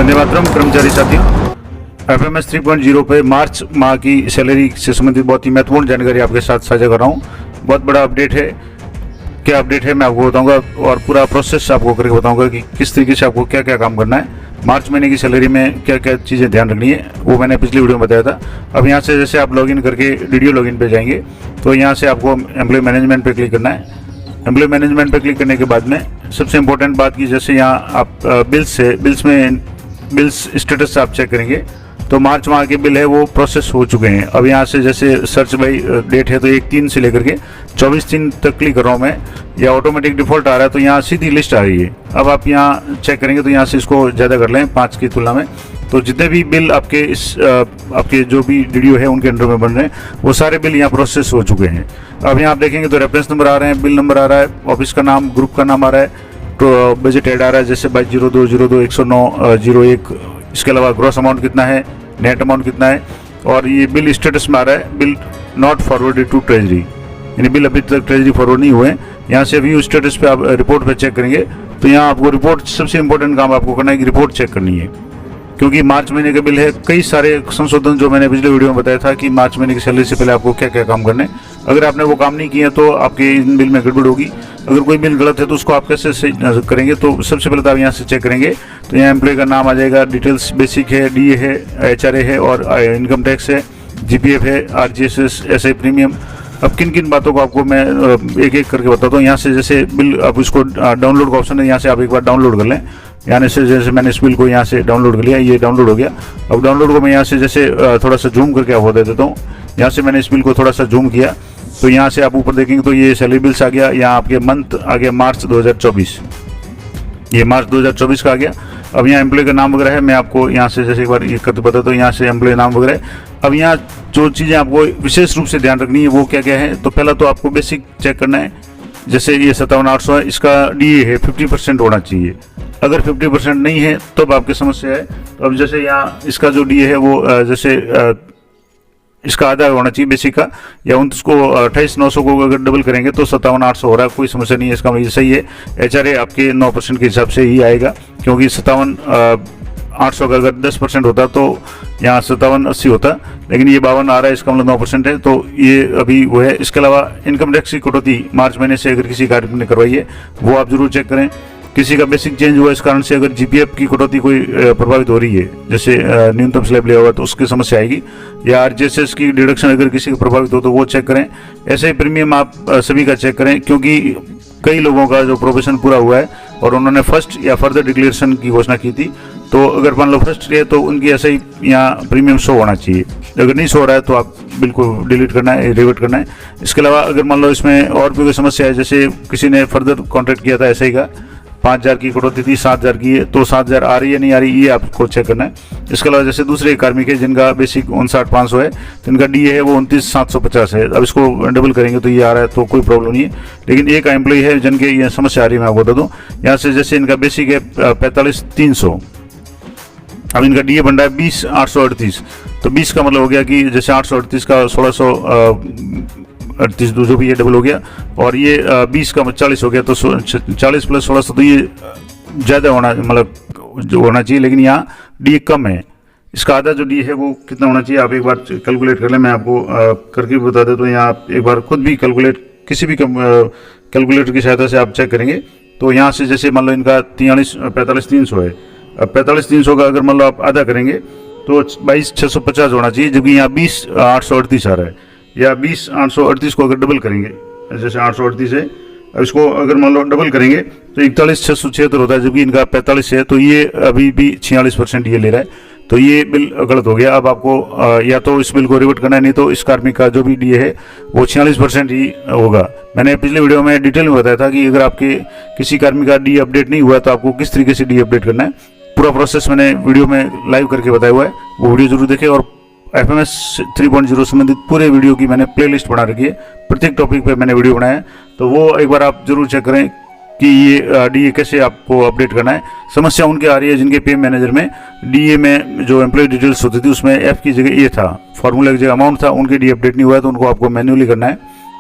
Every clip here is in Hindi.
वंदे मातरम कर्मचारी साथियों, FMS 3.0 पे मार्च माह की सैलरी से संबंधित बहुत ही महत्वपूर्ण जानकारी आपके साथ साझा कर रहा हूँ। बहुत बड़ा अपडेट है। क्या अपडेट है मैं आपको बताऊंगा और पूरा प्रोसेस आपको करके बताऊंगा कि किस तरीके से आपको क्या क्या काम करना है। मार्च महीने की सैलरी में क्या क्या चीज़ें ध्यान रखनी है वो मैंने पिछली वीडियो में बताया था। अब यहाँ से जैसे आप लॉगिन करके वीडियो लॉगिन पे जाएंगे तो यहाँ से आपको एम्प्लॉय मैनेजमेंट पे क्लिक करना है। एम्प्लॉय मैनेजमेंट पे क्लिक करने के बाद में सबसे इंपॉर्टेंट बात की जैसे यहाँ आप बिल्स स्टेटस आप चेक करेंगे तो मार्च माह के बिल है वो प्रोसेस हो चुके हैं। अब यहाँ से जैसे सर्च बाई डेट है तो 1/3 से लेकर के 24/3 तक क्लिक कर रहा हूँ मैं, या ऑटोमेटिक डिफॉल्ट आ रहा है तो यहाँ सीधी लिस्ट आ रही है। अब आप यहाँ चेक करेंगे तो यहाँ से इसको ज़्यादा कर लें 5 की तुलना में, तो जितने भी बिल आपके आपके जो भी वीडियो है उनके अंडर में बन रहे हैं वो सारे बिल यहाँ प्रोसेस हो चुके हैं। अब यहाँ आप देखेंगे तो रेफरेंस नंबर आ रहे हैं, बिल नंबर आ रहा है, ऑफिस का नाम, ग्रुप का नाम आ रहा है, तो बजट ऐड आ रहा है जैसे 22/02/0109/01। इसके अलावा ग्रॉस अमाउंट कितना है, नेट अमाउंट कितना है, और ये बिल स्टेटस में आ रहा है bill not forwarded to treasury, यानी बिल अभी तक ट्रेजरी फॉरवर्ड नहीं हुए। यहाँ से व्यू स्टेटस पे आप रिपोर्ट पे चेक करेंगे तो यहाँ आपको रिपोर्ट, सबसे इंपॉर्टेंट काम आपको करना है कि रिपोर्ट चेक करनी है, क्योंकि मार्च महीने का बिल है। कई सारे संशोधन जो मैंने पिछले वीडियो में बताया था कि मार्च महीने की सैलरी से पहले आपको क्या क्या काम करने हैं। अगर आपने वो काम नहीं किए तो आपके इन बिल में गड़बड़ होगी। अगर कोई बिल गलत है तो उसको आप कैसे करेंगे, तो सबसे पहले तो आप यहाँ से चेक करेंगे तो यहाँ एम्प्लॉय का नाम आ जाएगा, डिटेल्स बेसिक है, DA है, HRA है और इनकम टैक्स है, GPF है, RGSS, SI प्रीमियम। अब किन किन बातों को आपको मैं एक एक करके बताता हूँ। यहाँ से जैसे बिल आप इसको डाउनलोड का ऑप्शन है, यहाँ से आप एक बार डाउनलोड कर लें। यहाँ से जैसे मैंने इस बिल को यहाँ से डाउनलोड कर लिया, ये डाउनलोड हो गया। अब डाउनलोड को मैं यहाँ से जैसे थोड़ा सा जूम करके आपको दे देता हूँ। यहाँ से मैंने इस बिल को थोड़ा सा जूम किया तो यहाँ से आप ऊपर देखेंगे तो ये सैलरी बिल्स आ गया। यहाँ आपके मंथ आ गया मार्च 2024, ये मार्च 2024 का आ गया। अब यहाँ एम्प्लॉय का नाम वगैरह है, मैं आपको यहाँ से जैसे एक बार ये करते बताता हूँ। यहाँ से एम्प्लॉय नाम वगैरह। अब यहाँ जो चीज़ें आपको विशेष रूप से ध्यान रखनी है वो क्या क्या है, तो पहला तो आपको बेसिक चेक करना है। जैसे ये 57,800 है, इसका DA है 50% होना चाहिए। अगर 50% नहीं है तो अब आपकी समस्या है। तो अब जैसे यहाँ इसका जो DA है वो जैसे इसका आधा होना चाहिए बेसिक का, या 29 को 28,900 को अगर डबल करेंगे तो 57,800 हो रहा है, कोई समस्या नहीं है, इसका मतलब सही है। HRA आपके 9% के हिसाब से ही आएगा, क्योंकि 57,800 का अगर 10% होता तो यहाँ 57,80 होता, लेकिन ये 52 आ रहा है, इसका मतलब 9% है, तो ये अभी वो है। इसके अलावा इनकम टैक्स की कटौती मार्च महीने से अगर किसी कार्य ने करवाई है वो आप जरूर चेक करें। किसी का बेसिक चेंज हुआ इस कारण से अगर GPF की कटौती कोई प्रभावित हो रही है, जैसे न्यूनतम स्लैब लिया हुआ तो उसकी समस्या आएगी, या RGSS की डिडक्शन अगर किसी का प्रभावित हो तो वो चेक करें। ऐसे ही प्रीमियम आप सभी का चेक करें, क्योंकि कई लोगों का जो प्रोबेशन पूरा हुआ है और उन्होंने फर्स्ट या फर्दर डिक्लेरेशन की घोषणा की थी, तो अगर मान लो फर्स्ट है तो उनकी ऐसे ही यहाँ प्रीमियम शो होना चाहिए। अगर नहीं शो हो रहा है तो आप बिल्कुल डिलीट करना है, रिवर्ट करना है। इसके अलावा अगर मान लो इसमें और भी कोई समस्या है, जैसे किसी ने फर्दर कॉन्ट्रैक्ट किया था SI का, 5,000 की कटौती थी, 7,000 की है, तो 7,000 आ रही है नहीं आ रही, ये आपको चेक करना है। इसके अलावा जैसे दूसरे कार्मिक है जिनका बेसिक 59,500 है, जिनका DA है वो 29,750 है, अब इसको डबल करेंगे तो ये आ रहा है, तो कोई प्रॉब्लम नहीं है। लेकिन एक एम्प्लॉय है जिनके ये समस्या आ रही है, मैं आपको बता दूँ। यहाँ से जैसे इनका बेसिक है 45,300, अब इनका DA बन रहा है 20,838, तो 20 का मतलब हो गया कि जैसे 838 का 1638 जो भी ये डबल हो गया, और ये 20 का 40 हो गया, तो 40 + 1600 तो ये ज़्यादा होना, मतलब जो होना चाहिए, लेकिन यहाँ DA कम है। इसका आधा जो DA है वो कितना होना चाहिए आप एक बार कैलकुलेट कर लें, मैं आपको करके बता देता हूँ। यहाँ आप एक बार खुद भी कैलकुलेट, किसी भी कैलकुलेटर की सहायता से आप चेक करेंगे तो यहाँ से जैसे मान लो इनका 45,300 है, अब 45,300 का अगर मान लो आप आधा करेंगे तो 22,650 होना चाहिए, जबकि यहाँ 20,838 आ रहा है। या 20,838 को अगर डबल करेंगे, जैसे 838 है, अब इसको अगर मान लो डबल करेंगे तो 41,676 होता है, जबकि इनका 45 है, तो ये अभी भी 46% ये ले रहा है, तो ये बिल गलत हो गया। अब आपको या तो इस बिल को रिवर्ट करना है, नहीं तो इस कार्मिक का जो भी DA है वो 46% ही होगा। मैंने पिछले वीडियो में डिटेल में बताया था कि अगर आपके किसी कार्मिक का DA अपडेट नहीं हुआ तो आपको किस तरीके से DA अपडेट करना है। पूरा प्रोसेस मैंने वीडियो में लाइव करके बताया हुआ है, वो वीडियो जरूर देखें। और FMS 3.0 संबंधित पूरे वीडियो की मैंने प्लेलिस्ट बना रखी है, प्रत्येक टॉपिक पे मैंने वीडियो बनाया है, तो वो एक बार आप जरूर चेक करें कि ये DA कैसे आपको अपडेट करना है। समस्या उनके आ रही है जिनके पे मैनेजर में DA में जो एम्प्लॉय डिटेल्स होती थी उसमें F की जगह A था, फॉर्मूला की जगह अमाउंट था, उनके DA अपडेट नहीं हुआ है तो उनको आपको मैन्युअली करना है।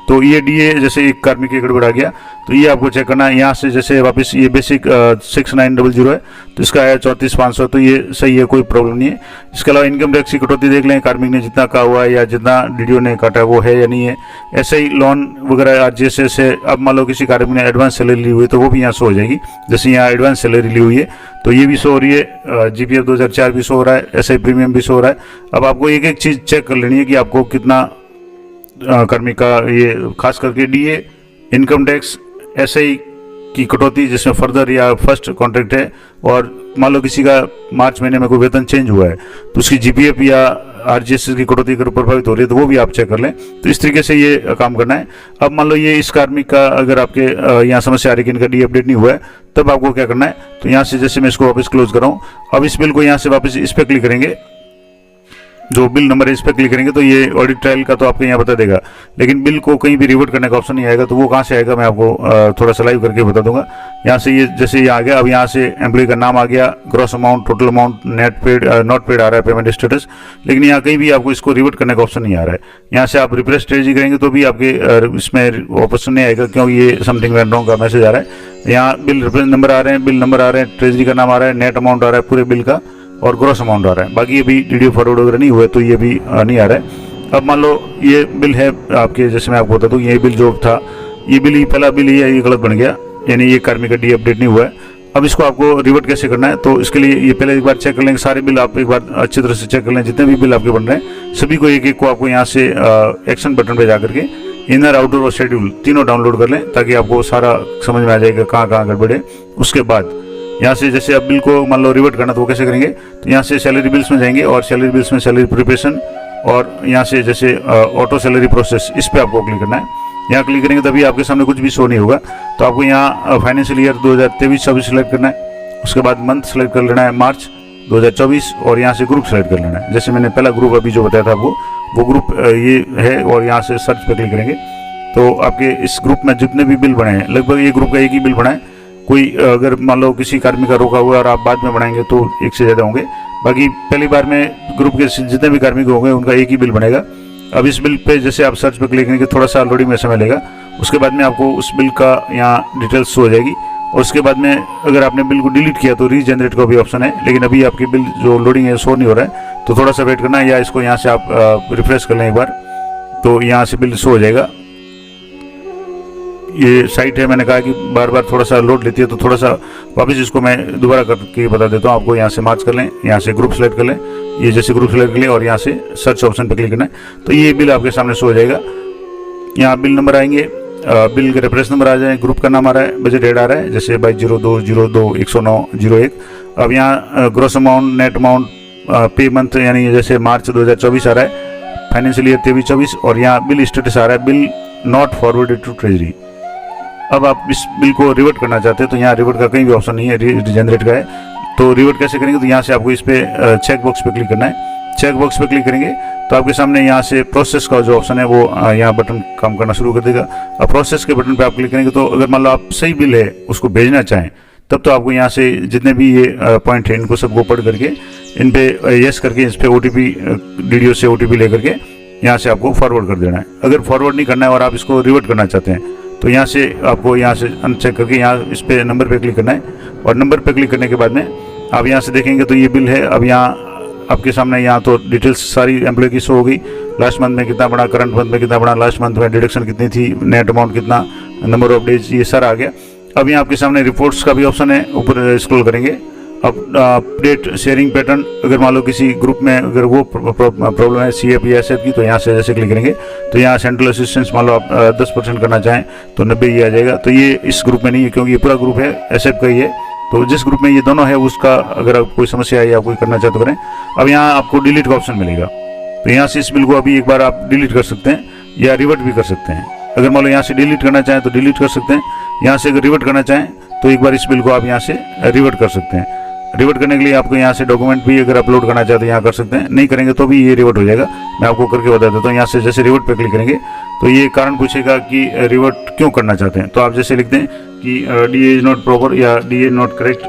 तो ये डीए जैसे एक कार्मिक की गड़बड़ आ गया तो ये आपको चेक करना है। यहाँ से जैसे वापस ये बेसिक 6900 है तो इसका है 34,500, तो ये सही है, कोई प्रॉब्लम नहीं है। इसके अलावा इनकम टैक्स की कटौती देख लें, कार्मिक ने जितना कहा हुआ है या जितना डीडीओ ने काटा है वो है या नहीं है। ऐसे ही लोन वगैरह आरजीएसएस से अब मान लो किसी कार्मिक ने एडवांस सैलरी ली हुई है तो वो भी यहाँ शो हो जाएगी। जैसे यहाँ एडवांस सैलरी ली हुई है तो ये भी शो हो रही है, जीपीएफ 2004 भी शो हो रहा है, एसआई प्रीमियम भी शो हो रहा है। अब आपको एक एक चीज़ चेक कर लेनी है कि आपको कितना कार्मिक का ये खास करके डीए, इनकम टैक्स, एसआई की कटौती जिसमें फर्दर या फर्स्ट कॉन्ट्रैक्ट है, और मान लो किसी का मार्च महीने में कोई वेतन चेंज हुआ है तो उसकी जीपीएफ या आरजीएसएस की कटौती अगर प्रभावित हो रही है तो वो भी आप चेक कर लें। तो इस तरीके से ये काम करना है। अब मान लो ये इस कार्मिक का अगर आपके यहाँ समस्या आ रही है कि इनका डी अपडेट नहीं हुआ है, तब आपको क्या करना है, तो यहाँ से जैसे मैं इसको वापस क्लोज कर रहा हूँ, अब इस बिल को यहाँ से वापस इस पर क्लिक करेंगे, जो बिल नंबर है इस पर क्लिक करेंगे तो ये ऑडिट ट्रायल का तो आपको यहाँ बता देगा, लेकिन बिल को कहीं भी रिवर्ट करने का ऑप्शन नहीं आएगा। तो वो कहाँ से आएगा मैं आपको थोड़ा सा लाइव करके बता दूंगा। यहाँ से ये जैसे ये आ गया, अब यहाँ से एम्प्लॉय का नाम आ गया, gross amount, total amount, net paid, not paid आ रहा है, पेमेंट स्टेटस, लेकिन यहाँ कहीं भी आपको इसको रिवर्ट करने का ऑप्शन नहीं आ रहा है। यहाँ से आप रिफ्रेश स्ट्रेटजी करेंगे तो भी आपके इसमें ऑप्शन नहीं आएगा, क्योंकि ये समथिंग वेंट रॉन्ग का मैसेज आ रहा है। यहाँ बिल रेफरेंस नंबर आ रहे हैं, बिल नंबर आ रहे हैं, ट्रेजरी का नाम आ रहा है, नेट अमाउंट आ रहा है पूरे बिल का, और ग्रॉस अमाउंट आ रहा है। बाकी ये भी डीडीओ फॉरवर्ड वगैरह नहीं हुए तो ये भी नहीं आ रहा है। अब मान लो ये बिल है आपके, जैसे मैं आपको बता दूँ, ये बिल जो था, ये बिल ही पहला बिल ही है, ये गलत बन गया, यानी ये कार्मिक का डी अपडेट नहीं हुआ है। अब इसको आपको रिवर्ट कैसे करना है, तो इसके लिए ये पहले एक बार चेक कर लेंगे, सारे बिल आप एक बार अच्छी तरह से चेक कर लें, जितने भी बिल आपके बन रहे हैं सभी को एक एक को आपको यहाँ से एक्शन बटन पे जा करके इनर, आउटर और शेड्यूल तीनों डाउनलोड कर लें, ताकि आपको सारा समझ में आ जाएगा कहाँ कहाँ गड़बड़ है। उसके बाद यहाँ से जैसे अब बिल को मान लो रिवर्ट करना तो वो कैसे करेंगे, तो यहाँ से सैलरी बिल्स में जाएंगे और सैलरी बिल्स में सैलरी प्रिपरेशन, और यहाँ से जैसे ऑटो सैलरी प्रोसेस, इस पर आपको क्लिक करना है। यहाँ क्लिक करेंगे तभी आपके सामने कुछ भी शो नहीं होगा। तो आपको यहाँ फाइनेंशियल ईयर 2023-24 सेलेक्ट करना है, उसके बाद मंथ सेलेक्ट कर लेना है मार्च 2024, और यहाँ से ग्रुप सेलेक्ट कर लेना है। जैसे मैंने पहला ग्रुप अभी जो बताया था आपको, वो ग्रुप ये है, और यहाँ से सर्च पे क्लिक करेंगे तो आपके इस ग्रुप में जितने भी बिल बने हैं, लगभग ये ग्रुप का एक ही बिल बना है। कोई अगर मान लो किसी कार्मिक का रोका हुआ है और आप बाद में बनाएंगे तो एक से ज़्यादा होंगे, बाकी पहली बार में ग्रुप के जितने भी कार्मिक होंगे उनका एक ही बिल बनेगा। अब इस बिल पे जैसे आप सर्च पे क्लिक करेंगे थोड़ा सा लोडिंग में समय लेगा, उसके बाद में आपको उस बिल का यहाँ डिटेल्स शो हो जाएगी, और उसके बाद में अगर आपने बिल को डिलीट किया तो रीजनरेट का भी ऑप्शन है, लेकिन अभी आपकी बिल जो लोडिंग है शो नहीं हो रहा है, तो थोड़ा सा वेट करना है, या इसको यहाँ से आप रिफ्रेश कर लें एक बार, तो यहाँ से बिल शो हो जाएगा। ये साइट है, मैंने कहा कि बार बार थोड़ा सा लोड लेती है, तो थोड़ा सा वापस इसको मैं दोबारा करके बता देता हूँ आपको। यहाँ से मार्च कर लें, यहाँ से ग्रुप सेलेक्ट कर लें, ये जैसे ग्रुप सेलेक्ट कर लें और यहाँ से सर्च ऑप्शन पर क्लिक करना है, तो ये बिल आपके सामने शो हो जाएगा। यहाँ बिल नंबर आएंगे, बिल के रेफरेंस नंबर आ जाए, ग्रुप का नाम आ रहा है, बजट हेड आ रहा है, जैसे 22/02/109/01। अब यहाँ ग्रॉस अमाउंट, नेट अमाउंट, पे मंथ यानी जैसे मार्च 2024 आ रहा है, फाइनेंशियल ईयर 23-24, और यहाँ बिल स्टेटस आ रहा है, bill not forwarded to treasury. अब आप इस बिल को रिवर्ट करना चाहते हैं तो यहाँ रिवर्ट का कहीं भी ऑप्शन नहीं है, रीजनरेट का है। तो रिवर्ट कैसे करेंगे, तो यहाँ से आपको इस पर चेक बॉक्स पे क्लिक करना है। चेक बॉक्स पे क्लिक करेंगे तो आपके सामने यहाँ से प्रोसेस का जो ऑप्शन है वो यहाँ बटन काम करना शुरू कर देगा। अब प्रोसेस के बटन पे आप क्लिक करेंगे तो अगर मान लो आप सही बिल है उसको भेजना चाहें, तब तो आपको यहाँ से जितने भी ये पॉइंट है इनको सबको पढ़ करके इन पे यस करके इस पर OTP, डीडीओ से OTP ले करके यहाँ से आपको फॉरवर्ड कर देना है। अगर फॉरवर्ड नहीं करना है और आप इसको रिवर्ट करना चाहते हैं तो यहाँ से आपको यहाँ से अनचेक करके यहाँ इस पे नंबर पे क्लिक करना है, और नंबर पे क्लिक करने के बाद में आप यहाँ से देखेंगे तो ये बिल है। अब यहाँ आपके सामने यहाँ तो डिटेल्स सारी एम्प्लॉय की शो हो गई, लास्ट मंथ में कितना बड़ा, करंट मंथ में कितना बड़ा, लास्ट मंथ में डिडक्शन कितनी थी, नेट अमाउंट कितना, नंबर ऑफ डेज, ये सारा आ गया। अब यहाँ आपके सामने रिपोर्ट्स का भी ऑप्शन है, ऊपर स्क्रॉल करेंगे। अब अपडेट शेयरिंग पैटर्न, अगर मान लो किसी ग्रुप में अगर वो प्रॉब्लम है CF या SF की, तो यहाँ से जैसे क्लिक करेंगे तो यहाँ सेंट्रल असिस्टेंस मान लो आप 10% करना चाहें तो 90 ही आ जाएगा। तो ये इस ग्रुप में नहीं है क्योंकि ये पूरा ग्रुप है SF का ही है। तो जिस ग्रुप में ये दोनों है उसका अगर आप कोई समस्या है या कोई करना चाहे तो करें। अब यहाँ आपको डिलीट का ऑप्शन मिलेगा, तो यहाँ से इस बिल को अभी एक बार आप डिलीट कर सकते हैं या रिवर्ट भी कर सकते हैं। अगर मान लो यहाँ से डिलीट करना चाहें तो डिलीट कर सकते हैं, यहाँ से अगर रिवर्ट करना चाहें तो एक बार इस बिल को आप यहाँ से रिवर्ट कर सकते हैं। रिवर्ट करने के लिए आपको यहाँ से डॉक्यूमेंट भी अगर अपलोड करना चाहते हैं यहाँ कर सकते हैं, नहीं करेंगे तो भी ये रिवर्ट हो जाएगा। मैं आपको करके बता देता हूँ। यहाँ से जैसे रिवर्ट पे क्लिक करेंगे तो ये कारण पूछेगा कि रिवर्ट क्यों करना चाहते हैं, तो आप जैसे लिखते हैं कि DA इज नॉट प्रॉपर या DA नॉट करेक्ट,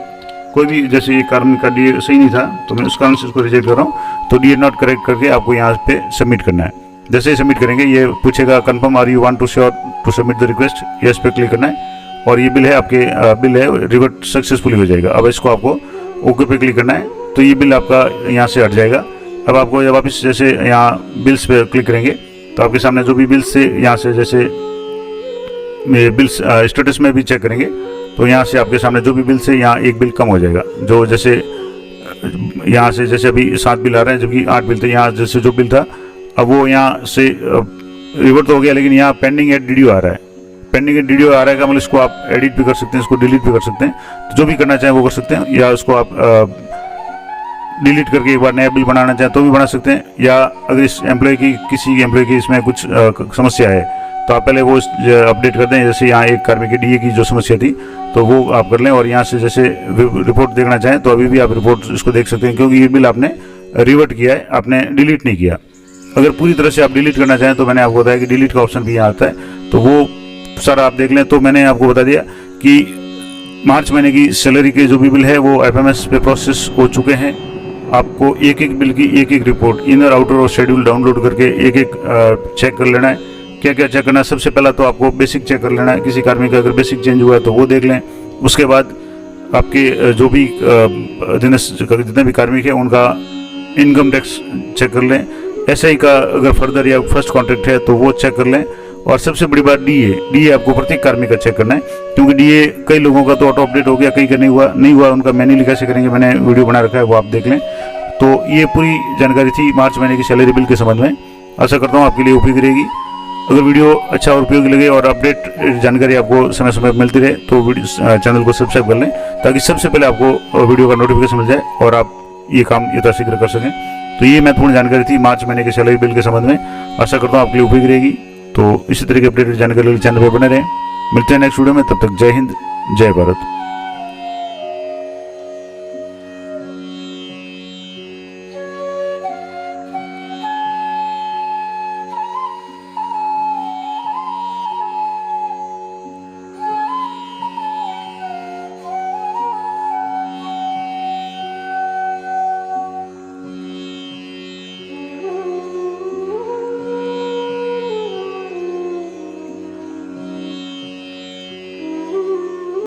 कोई भी जैसे ये कारण का DA सही नहीं था तो मैं उस कारण से उसको रिजेक्ट कर रहा हूँ। तो DA नॉट करेक्ट करके आपको यहाँ पे सबमिट करना है। जैसे ही सबमिट करेंगे ये पूछेगा confirm are you want to sure to submit the request, yes पे क्लिक करना है और ये बिल है आपके बिल है रिवर्ट सक्सेसफुली हो जाएगा। अब इसको आपको ओके पे क्लिक करना है तो ये बिल आपका यहाँ से हट जाएगा। अब आपको जब वापस जैसे यहाँ बिल्स पे क्लिक करेंगे तो आपके सामने जो भी बिल्स से यहाँ से जैसे बिल्स स्टेटस में भी चेक करेंगे तो यहाँ से आपके सामने जो भी बिल से यहाँ एक बिल कम हो जाएगा। जो जैसे यहाँ से जैसे अभी 7 बिल आ रहे हैं जबकि 8 बिल थे, यहाँ जैसे जो बिल था अब वो यहाँ से रिवर्ट तो हो गया, लेकिन यहाँ पेंडिंग एड डीडीओ आ रहा है। पेंडिंग एड डीडीओ आ रहा है का मतलब इसको आप एडिट भी कर सकते हैं, इसको डिलीट भी कर सकते हैं। तो जो भी करना चाहें वो कर सकते हैं, या उसको आप डिलीट करके एक बार नया बिल बनाना चाहें तो भी बना सकते हैं। या अगर इस एम्प्लॉय की किसी एम्प्लॉय की इसमें कुछ समस्या है तो आप पहले वो अपडेट कर दें। जैसे यहाँ एक कार्मिक के डीए की जो समस्या थी तो वो आप कर लें, और यहाँ से जैसे रिपोर्ट देखना चाहें तो अभी भी आप रिपोर्ट इसको देख सकते हैं, क्योंकि ये बिल आपने रिवर्ट किया है, आपने डिलीट नहीं किया। अगर पूरी तरह से आप डिलीट करना चाहें तो मैंने आपको बताया कि डिलीट का ऑप्शन भी यहाँ आता है, तो वो सारा आप देख लें। तो मैंने आपको बता दिया कि मार्च महीने की सैलरी के जो भी बिल है वो एफएमएस पे प्रोसेस हो चुके हैं। आपको एक एक बिल की एक एक रिपोर्ट इनर आउटर और शेड्यूल डाउनलोड करके एक एक चेक कर लेना है। क्या क्या चेक करना है? सबसे पहला तो आपको बेसिक चेक कर लेना है, किसी कार्मिक का अगर बेसिक चेंज हुआ है तो वो देख लें। उसके बाद आपके जो भी जितने भी कार्मिक है उनका इनकम टैक्स चेक कर लें। एसआई का अगर फर्दर या फर्स्ट कॉन्ट्रैक्ट है तो वो चेक कर लें। और सबसे बड़ी बात डीए आपको प्रत्येक कार्मिक का चेक करना है, क्योंकि डीए कई लोगों का तो ऑटो अपडेट हो गया, कई का नहीं हुआ उनका मैन्युअली कैसे करेंगे, मैंने वीडियो बना रखा है, वो आप देख लें। तो ये पूरी जानकारी थी मार्च महीने की सैलरी बिल के संबंध में। आशा करता हूँ आपके लिए उपयोगी रहेगी। अगर वीडियो अच्छा और उपयोगी लगे और अपडेट जानकारी आपको समय समय पर मिलती रहे तो चैनल को सब्सक्राइब कर लें, ताकि सबसे पहले आपको वीडियो का नोटिफिकेशन मिल जाए और आप ये काम यथाशीघ्र कर सकें। तो ये महत्वपूर्ण जानकारी थी मार्च महीने के सैलरी बिल के संबंध में। आशा करता हूँ आपके लिए उपयोगी रहेगी। तो इसी तरह की अपडेटेड जानकारी चैनल पर बने रहें। मिलते हैं नेक्स्ट वीडियो में, तब तक जय हिंद, जय भारत।